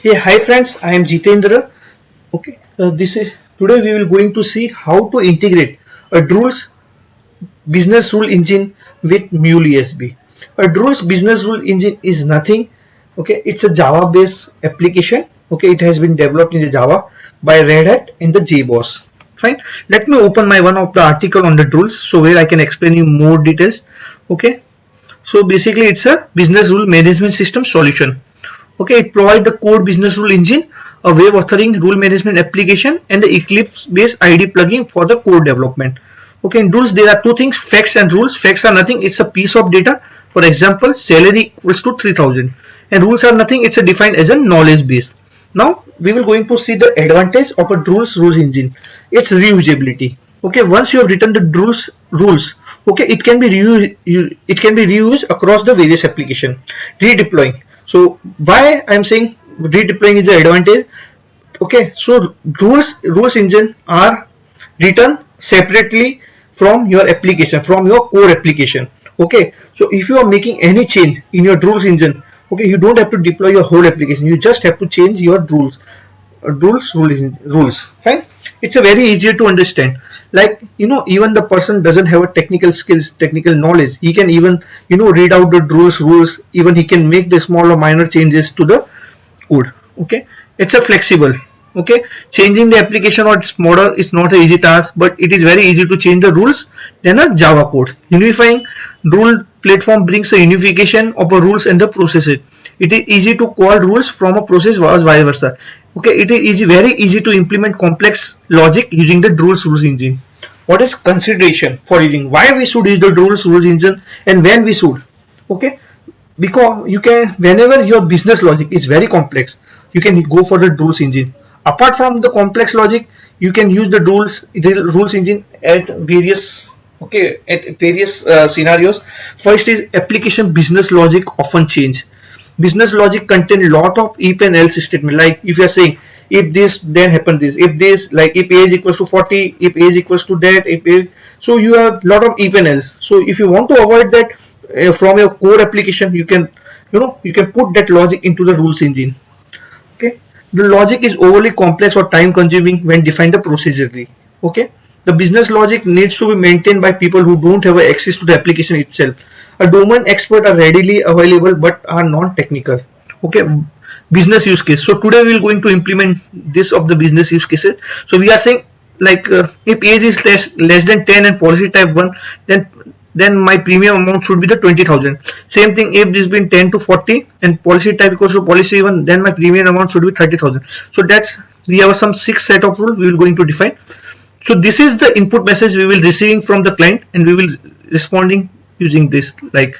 Hey, hi friends, I am Jitendra. Okay, this is today we will going to see how to integrate a DROOLS business rule engine with Mule ESB. A DROOLS business rule engine is nothing. Okay, it's a Java based application. Okay, it has been developed in the Java by Red Hat and the JBoss. Fine. Let me open my one of the article on the DROOLS so where I can explain you more details. Okay. So basically, it's a business rule management system solution. Okay, it provides the core business rule engine, a web authoring rule management application, and the Eclipse based ID plugin for the code development. Okay, in rules there are two things: facts and rules. Facts are nothing; it's a piece of data. For example, salary equals to 3,000, and rules are nothing; it's a defined as a knowledge base. Now we will going to see the advantage of a rules engine. It's reusability. Okay, once you have written the rules, okay, it can be reused across the various application. Redeploying. So why I'm saying redeploying is the advantage. Okay, so rules engine are written separately from your application, from your core application. Okay, so if you are making any change in your rules engine, okay, you don't have to deploy your whole application, you just have to change your rules. Fine. It's a very easier to understand. Like, even the person doesn't have a technical skills, technical knowledge, he can even read out the rules. Even he can make the small or minor changes to the code. Okay, it's a flexible. Okay, changing the application or its model is not an easy task, but it is very easy to change the rules than a Java code. Unifying rule platform brings a unification of the rules and the processes. It is easy to call rules from a process or vice versa. Okay, it is very easy to implement complex logic using the rules engine. What is consideration for using? Why we should use the rules engine and when we should? Okay, because you can, whenever your business logic is very complex, you can go for the rules engine. Apart from the complex logic, you can use the rules engine at various scenarios. First is application business logic often change. Business logic contain lot of if and else statement. Like if you are saying if this then happen this, if this, like if age equals to 40, if age equals to that, if age, so you have lot of if and else. So if you want to avoid that from your core application, you can put that logic into the rules engine. Okay, the logic is overly complex or time consuming when defined the procedurally. Okay, the business logic needs to be maintained by people who don't have access to the application itself. A domain expert are readily available but are non-technical. Okay, business use case. So today we are going to implement this of the business use cases. So we are saying like if age is less than 10 and policy type 1, then my premium amount should be the 20,000. Same thing if this been 10 to 40 and policy type equals to policy 1, then my premium amount should be 30,000. So that's, we have some 6 set of rules we will going to define. So this is the input message we will receiving from the client and we will responding using this. Like,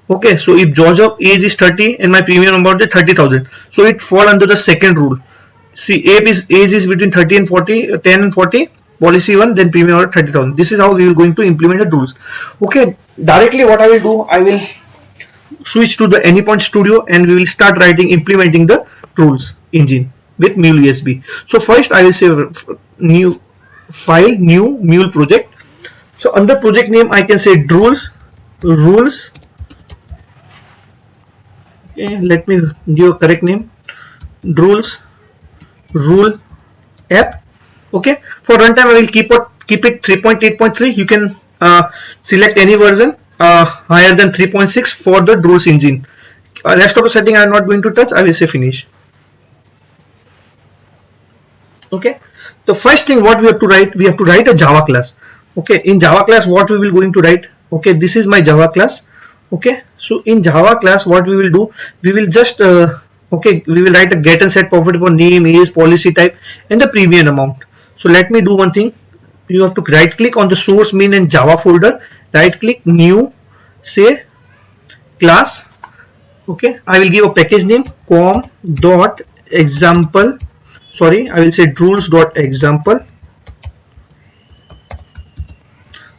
okay, so if George of age is 30 and my premium amount is 30,000, so it fall under the second rule. See, age is between 30 and 40, 10 and 40, policy 1, then premium amount 30,000. This is how we will going to implement the rules. Okay, directly what I will do, I will switch to the Anypoint Studio and we will start implementing the rules engine with Mule ESB. So first I will say new file, new Mule project. So under project name I can say rules. Okay, let me give a correct name. Rules rule app. Okay, for runtime I will keep it 3.8.3. you can select any version higher than 3.6 for the rules engine. Rest of the setting I am not going to touch. I will say finish. Okay, the first thing what we have to write a Java class. Okay, in Java class what we will going to write? Okay, this is my Java class. Okay, so in Java class what we will do, we will just we will write a get and set property for name, age, policy type and the premium amount. So let me do one thing. You have to right click on the source main and Java folder, right click new, say class. Okay, I will give a package name com.example. Sorry, I will say rules.example.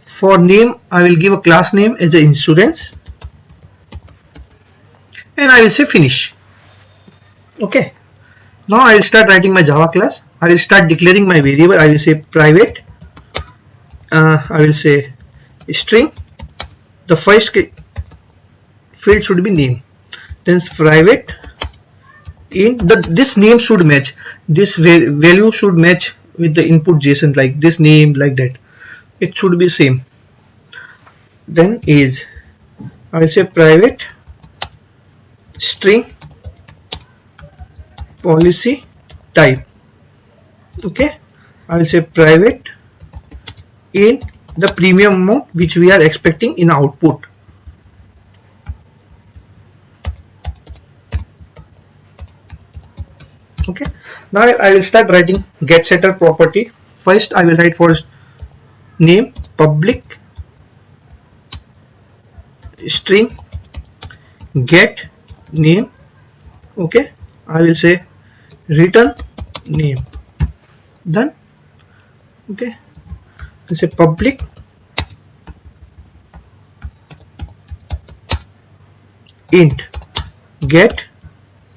For name, I will give a class name as a insurance and I will say finish. Okay, now I will start writing my Java class. I will start declaring my variable. I will say private. I will say string. The first field should be name. Then private int this name should match, this value should match with the input JSON, like this name, like that it should be same. Then age, I will say private string policy type. Okay, I will say private in the premium amount which we are expecting in output. Okay, now I will start writing get setter property. First I will write for name public string get name. Okay, I will say return name. Done. Okay, I say public int get,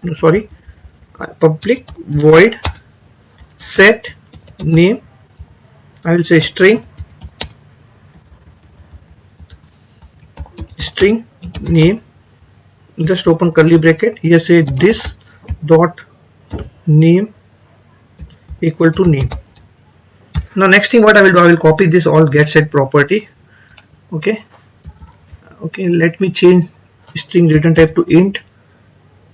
no sorry, public void set name. I will say string name, just open curly bracket, here say this dot name equal to name. Now next thing what I will do, I will copy this all get set property. Okay, let me change string return type to int.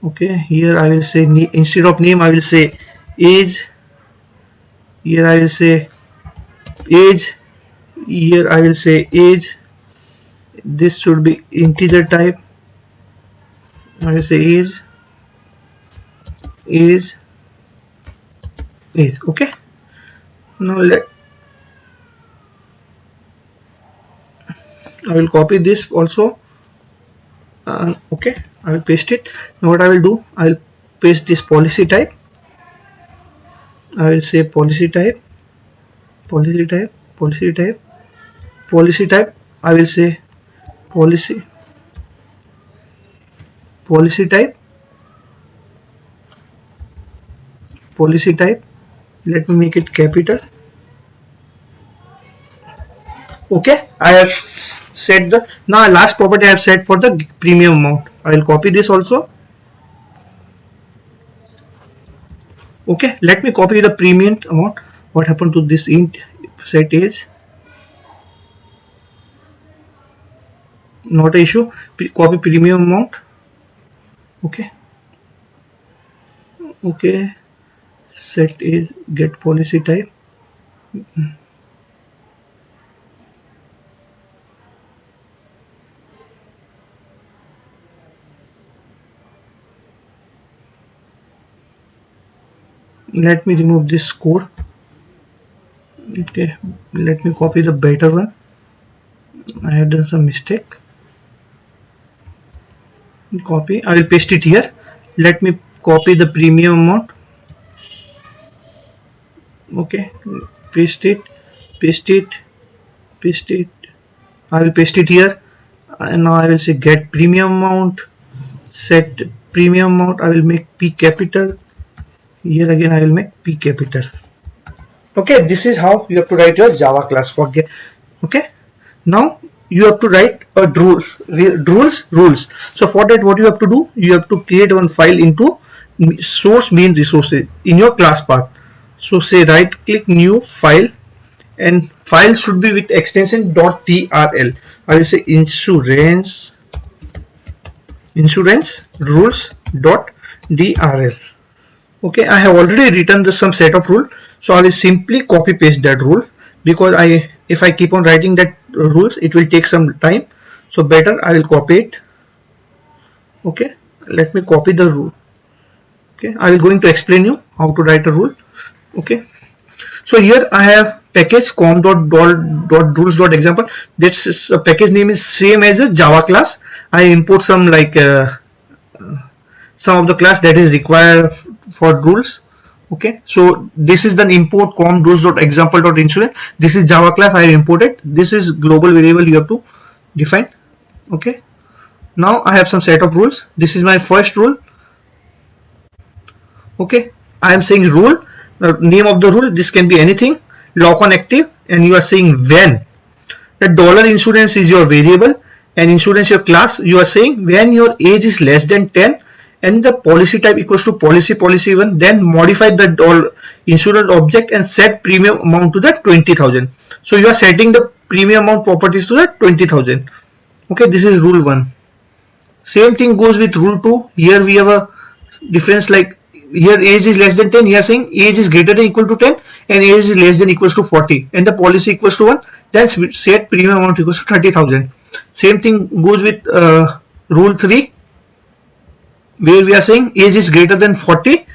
Okay, here I will say instead of name I will say age, here I will say age, here I will say age, this should be integer type, I will say age. Okay, now I will copy this also. Okay, I will paste it. Now what I will do, I will paste this policy type. I will say policy type. I will say policy type. Let me make it capital. Okay, I have set the, now last property I have set for the premium amount. I will copy this also. Okay, let me copy the premium amount. What happened to this int set age? Not an issue. Copy premium amount. Okay, set age get policy type. Let me remove this code. Okay, let me copy the better one. I have done some mistake. Copy, I will paste it here. Let me copy the premium amount. Okay, paste it. I will paste it here, and now I will say get premium amount, set premium amount. I will make P capital. Here again I will make P capital. Okay, this is how you have to write your Java class for get. Okay, now you have to write a rules. So for that, what you have to do, you have to create one file into source main resources in your class path. So say right click new file, and file should be with extension .trl. I will say insurance rules.drl. Okay, I have already written some set of rule, so I will simply copy paste that rule, because if I keep on writing that rules it will take some time, so better I will copy it. Okay, let me copy the rule. Okay, I will going to explain you how to write a rule. Okay, so here I have package com.rules.example. This package name is same as a Java class. I import some some of the class that is required for rules. Okay, so this is the import com.rules.example.insurance. This is Java class I imported. This is global variable you have to define. Okay, now I have some set of rules. This is my first rule. Okay, I am saying rule, name of the rule, this can be anything, lock on active, and you are saying when. The $insurance is your variable, and insurance your class. You are saying when your age is less than 10 and the policy type equals to policy1, then modify the insurance object and set premium amount to the 20,000. So you are setting the premium amount properties to the 20,000. Okay, this is rule 1. Same thing goes with rule 2. Here we have a difference, like here age is less than 10, here saying age is greater than equal to 10 and age is less than equals to 40 and the policy equals to 1, then set premium amount equals to 30,000. Same thing goes with rule 3, where we are saying age is greater than 40,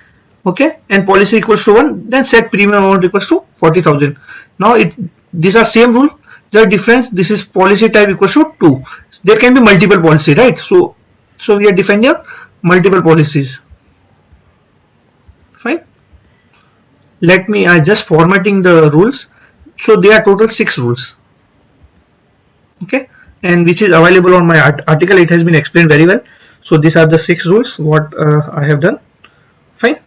okay, and policy equals to 1, then set premium amount equals to 40,000. Now these are same rule, the difference, this is policy type equals to 2. There can be multiple policy, right? So we are defining multiple policies. Fine. Let me, I just formatting the rules. So there are total 6 rules. Okay, and which is available on my article. It has been explained very well. So these are the 6 rules what I have done. Fine.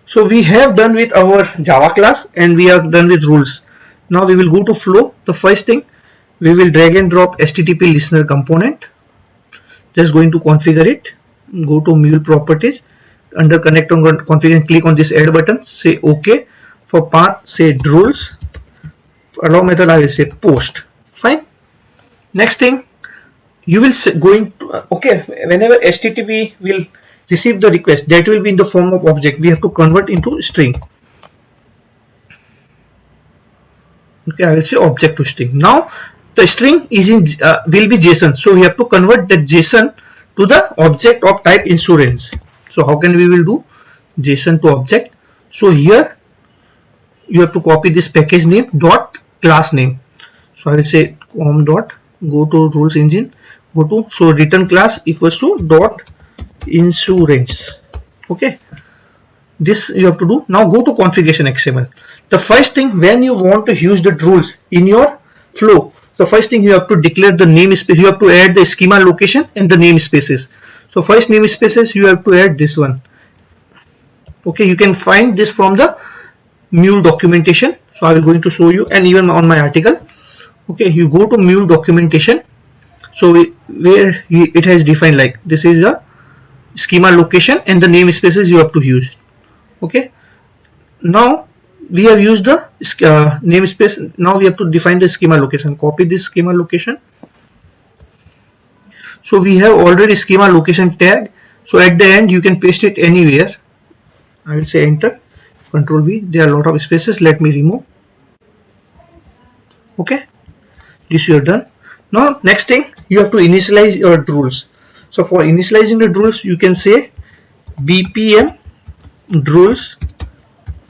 So we have done with our Java class and we have done with rules. Now we will go to flow. The first thing, we will drag and drop HTTP listener component. Just going to configure it. Go to Mule properties. Under connect on configure, click on this add button, say OK. For path, say DROOLS. Allow method, I will say post. Fine. Next thing, you will going to, okay, whenever HTTP will receive the request, that will be in the form of object. We have to convert into string. Okay, I will say object to string. Now the string is in will be JSON, so we have to convert that JSON to the object of type insurance. So how can we will do JSON to object? So here you have to copy this package name dot class name. So I will say com dot, go to rules engine, go to, so return class equals to dot insurance. Okay, this you have to do. Now go to configuration XML. The first thing, when you want to use the rules in your flow, the first thing you have to declare the namespace. You have to add the schema location and the namespaces. So first namespaces you have to add this one. Okay, you can find this from the Mule documentation. So I will going to show you, and even on my article. Okay, you go to Mule documentation. So where it has defined, like this is a schema location and the namespaces you have to use. Okay, now we have used the namespace. Now we have to define the schema location. Copy this schema location. So we have already schema location tag. So at the end you can paste it anywhere. I will say enter, Control V. There are a lot of spaces. Let me remove. Okay, this you are done. Now next thing, you have to initialize your DROOLS. So for initializing the DROOLS, you can say BPM DROOLS.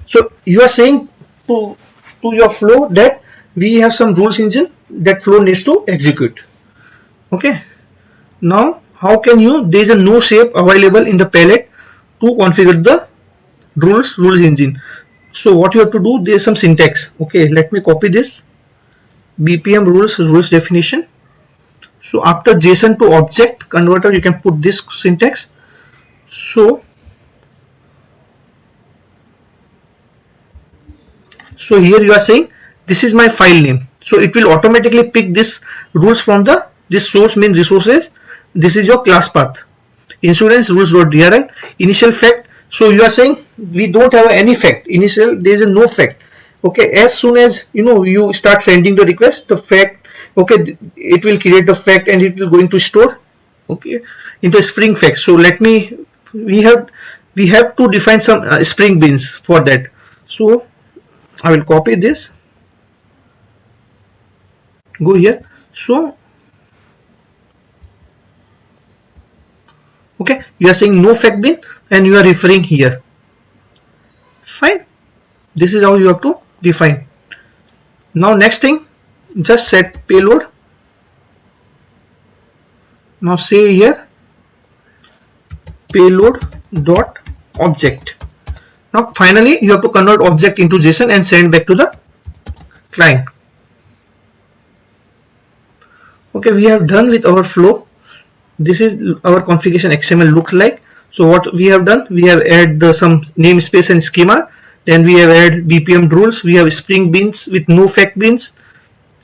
So you are saying to your flow that we have some rules engine that flow needs to execute. Okay, now how can you, there is a no shape available in the palette to configure the rules engine. So what you have to do, there is some syntax. Okay, let me copy this. BPM rules definition. So after JSON to object converter, you can put this syntax. So here you are saying this is my file name. So it will automatically pick this rules from the this source means resources. This is your class path. Insurance rules.dri initial fact. So you are saying we don't have any fact. Initial, there is no fact. Okay, as soon as you start sending the request, the fact, okay, it will create the fact and it will going to store, okay, into a Spring fact. So let me, we have to define some Spring beans for that. So I will copy this, go here. So okay, you are saying no fact bin and you are referring here. Fine, this is how you have to define. Now next thing, just set payload. Now say here payload dot object. Now finally you have to convert object into JSON and send back to the client. Okay, we have done with our flow. This is our configuration XML looks like. So what we have done, we have added some namespace and schema. Then we have added BPM rules. We have Spring beans with no fact beans,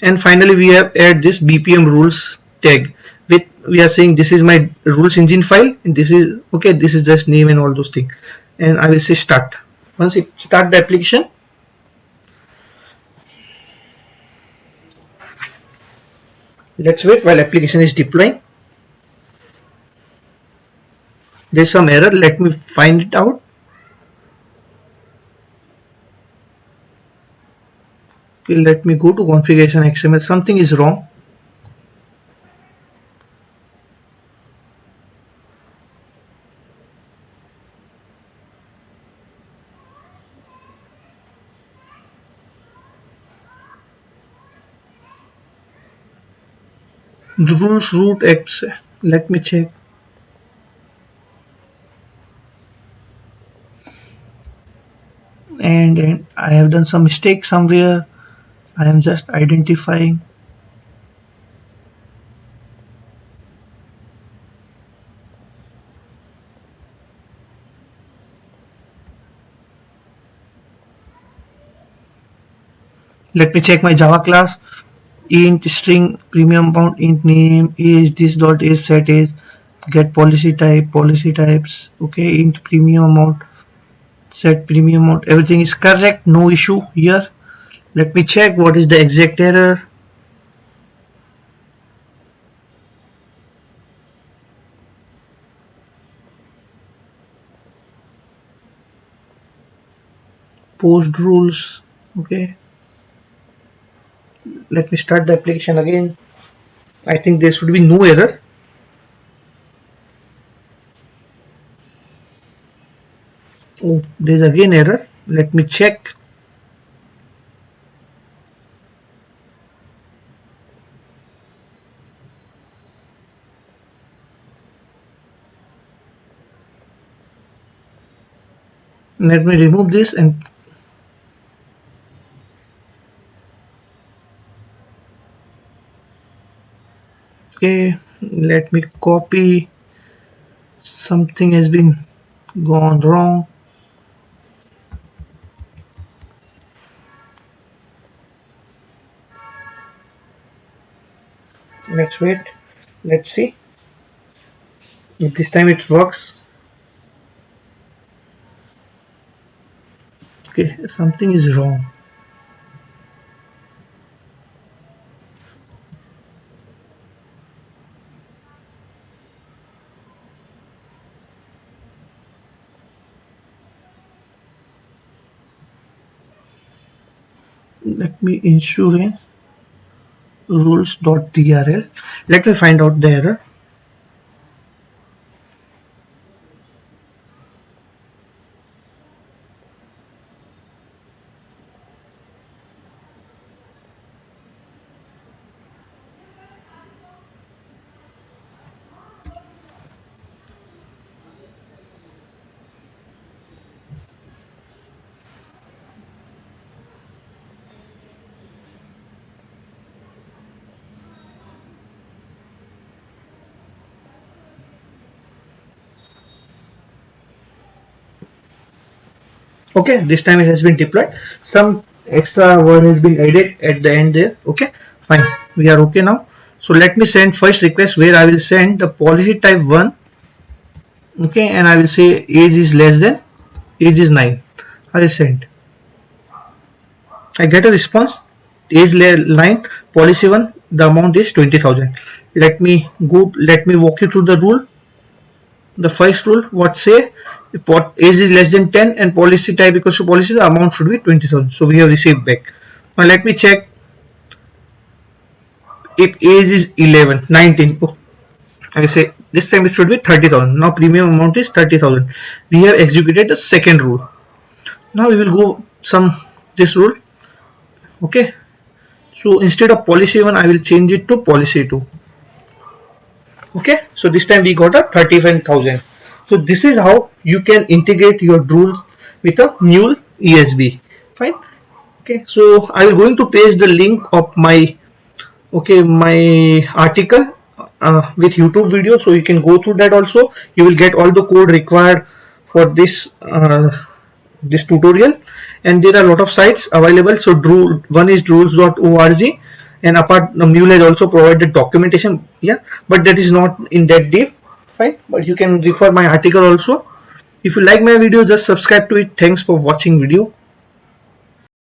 and finally we have added this BPM rules tag with we are saying this is my rules engine file, and this is okay, this is just name and all those things, and I will say start. Once it start the application, let's wait while application is deploying. There's some error, let me find it out. Okay, let me go to configuration XML. Something is wrong. DROOLS root X. Let me check. And I have done some mistake somewhere. I am just identifying. Let me check my Java class. Int string premium amount, int name is this dot is set is get policy type, policy types. Okay, int premium amount, set premium amount, everything is correct, no issue here. Let me check what is the exact error. Post rules. Okay, let me start the application again. I think there should be no error. Oh, there's again error. Let me check. Let me remove this and okay, let me copy. Something has been gone wrong. Let's wait, let's see if this time it works. Okay, something is wrong. Let me insurance rules.drl. Let me find out the error. Okay, this time it has been deployed. Some extra word has been added at the end there. Okay, fine, we are okay now. So let me send first request where I will send the policy type 1. Okay, and I will say age is less than, age is 9. I will send. I get a response, age line, policy 1, the amount is 20,000. Let me walk you through the rule. The first rule, what say, if age is less than 10 and policy type equals to policy, the amount should be 20,000. So we have received back. Now let me check if age is 11, 19. Oh, I will say this time it should be 30,000. Now premium amount is 30,000. We have executed the second rule. Now we will go this rule. Okay. So instead of policy 1, I will change it to policy 2. Okay, so this time we got a 35,000. So this is how you can integrate your DROOLS with a Mule ESB. Fine. Okay, so I am going to paste the link of my article with YouTube video, so you can go through that also. You will get all the code required for this tutorial, and there are a lot of sites available. So one is drools.org, and apart Mule has also provided documentation, yeah, but that is not in that deep, fine, but you can refer my article also. If you like my video, just subscribe to it. Thanks for watching video.